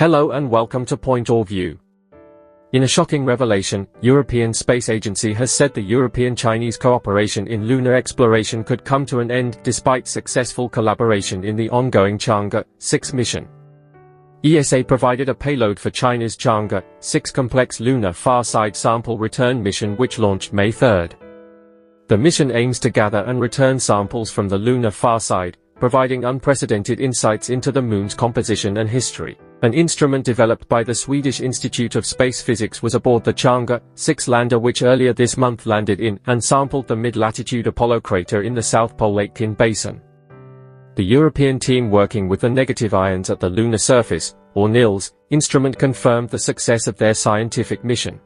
Hello and welcome to PointOrView. In a shocking revelation, European Space Agency has said the European-Chinese cooperation in lunar exploration could come to an end despite successful collaboration in the ongoing Chang'e-6 mission. ESA provided a payload for China's Chang'e-6 complex lunar far-side sample return mission which launched May 3. The mission aims to gather and return samples from the lunar far side, providing unprecedented insights into the Moon's composition and history. An instrument developed by the Swedish Institute of Space Physics was aboard the Chang'e-6 lander which earlier this month landed in and sampled the mid-latitude Apollo crater in the South Pole-Aitken basin. The European team working with the negative ions at the lunar surface, or NILS, instrument confirmed the success of their scientific mission.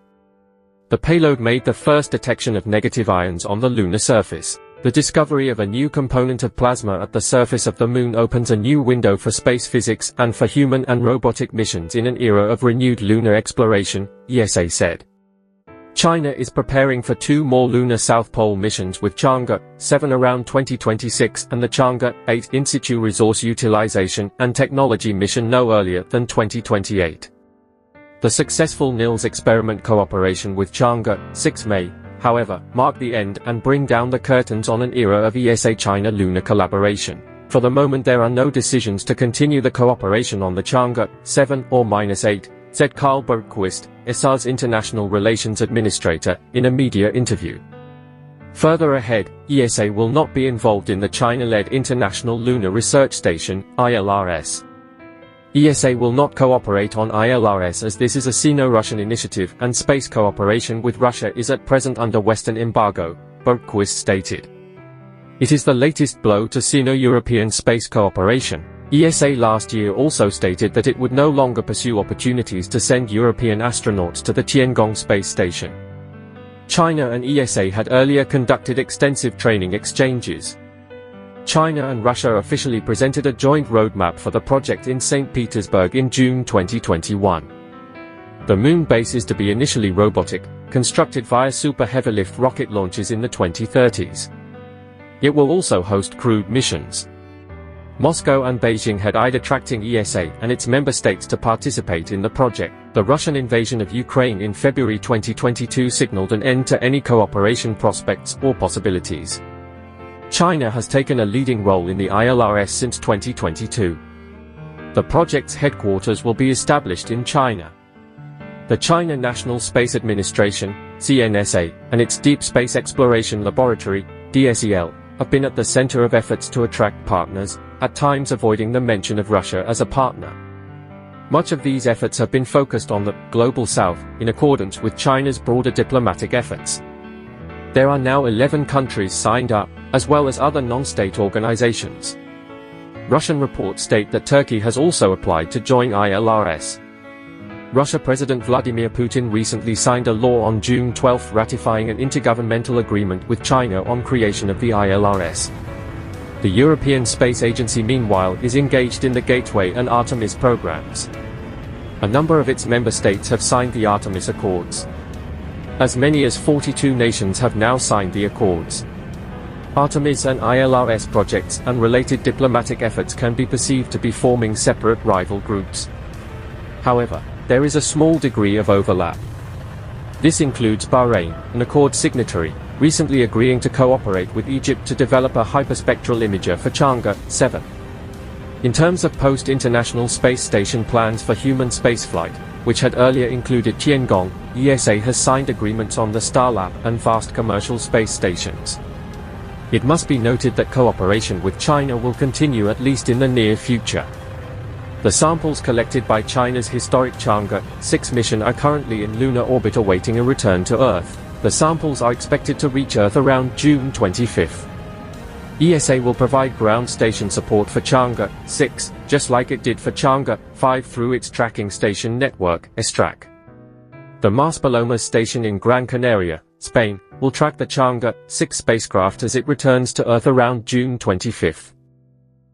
The payload made the first detection of negative ions on the lunar surface. The discovery of a new component of plasma at the surface of the Moon opens a new window for space physics and for human and robotic missions in an era of renewed lunar exploration, ESA said. China is preparing for 2 more lunar South Pole missions with Chang'e-7 around 2026 and the Chang'e-8 in situ resource utilization and technology mission no earlier than 2028. The successful NILS experiment cooperation with Chang'e-6 may, however, mark the end and bring down the curtains on an era of ESA-China lunar collaboration. For the moment there are no decisions to continue the cooperation on the Chang'e-7 or -8, said Carl Bergquist, ESA's International Relations Administrator, in a media interview. Further ahead, ESA will not be involved in the China-led International Lunar Research Station, ILRS. ESA will not cooperate on ILRS as this is a Sino-Russian initiative and space cooperation with Russia is at present under Western embargo, Bergquist stated. It is the latest blow to Sino-European space cooperation. ESA last year also stated that it would no longer pursue opportunities to send European astronauts to the Tiangong space station. China and ESA had earlier conducted extensive training exchanges. China and Russia officially presented a joint roadmap for the project in St. Petersburg in June 2021. The Moon base is to be initially robotic, constructed via super heavy-lift rocket launches in the 2030s. It will also host crewed missions. Moscow and Beijing had eyed attracting ESA and its member states to participate in the project. The Russian invasion of Ukraine in February 2022 signaled an end to any cooperation prospects or possibilities. China has taken a leading role in the ILRS since 2022. The project's headquarters will be established in China. The China National Space Administration, CNSA, and its Deep Space Exploration Laboratory, DSEL, have been at the center of efforts to attract partners, at times avoiding the mention of Russia as a partner. Much of these efforts have been focused on the Global South, in accordance with China's broader diplomatic efforts. There are now 11 countries signed up, as well as other non-state organizations. Russian reports state that Turkey has also applied to join ILRS. Russia President Vladimir Putin recently signed a law on June 12 ratifying an intergovernmental agreement with China on creation of the ILRS. The European Space Agency meanwhile is engaged in the Gateway and Artemis programs. A number of its member states have signed the Artemis Accords. As many as 42 nations have now signed the accords. Artemis and ILRS projects and related diplomatic efforts can be perceived to be forming separate rival groups. However, there is a small degree of overlap. This includes Bahrain, an accord signatory, recently agreeing to cooperate with Egypt to develop a hyperspectral imager for Chang'e-7. In terms of post-International Space Station plans for human spaceflight, which had earlier included Tiangong, ESA has signed agreements on the Starlab and vast commercial space stations. It must be noted that cooperation with China will continue at least in the near future. The samples collected by China's historic Chang'e-6 mission are currently in lunar orbit awaiting a return to Earth. The samples are expected to reach Earth around June 25. ESA will provide ground station support for Chang'e-6, just like it did for Chang'e-5 through its tracking station network, ESTRAC. The Mas Palomas station in Gran Canaria, Spain, will track the Chang'e-6 spacecraft as it returns to Earth around June 25.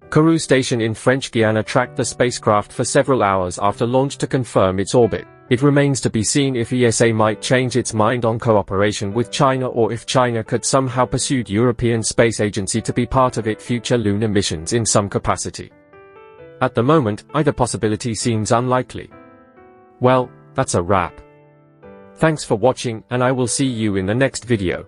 Kourou station in French Guiana tracked the spacecraft for several hours after launch to confirm its orbit. It remains to be seen if ESA might change its mind on cooperation with China or if China could somehow pursue European Space Agency to be part of its future lunar missions in some capacity. At the moment, either possibility seems unlikely. Well, that's a wrap. Thanks for watching, and I will see you in the next video.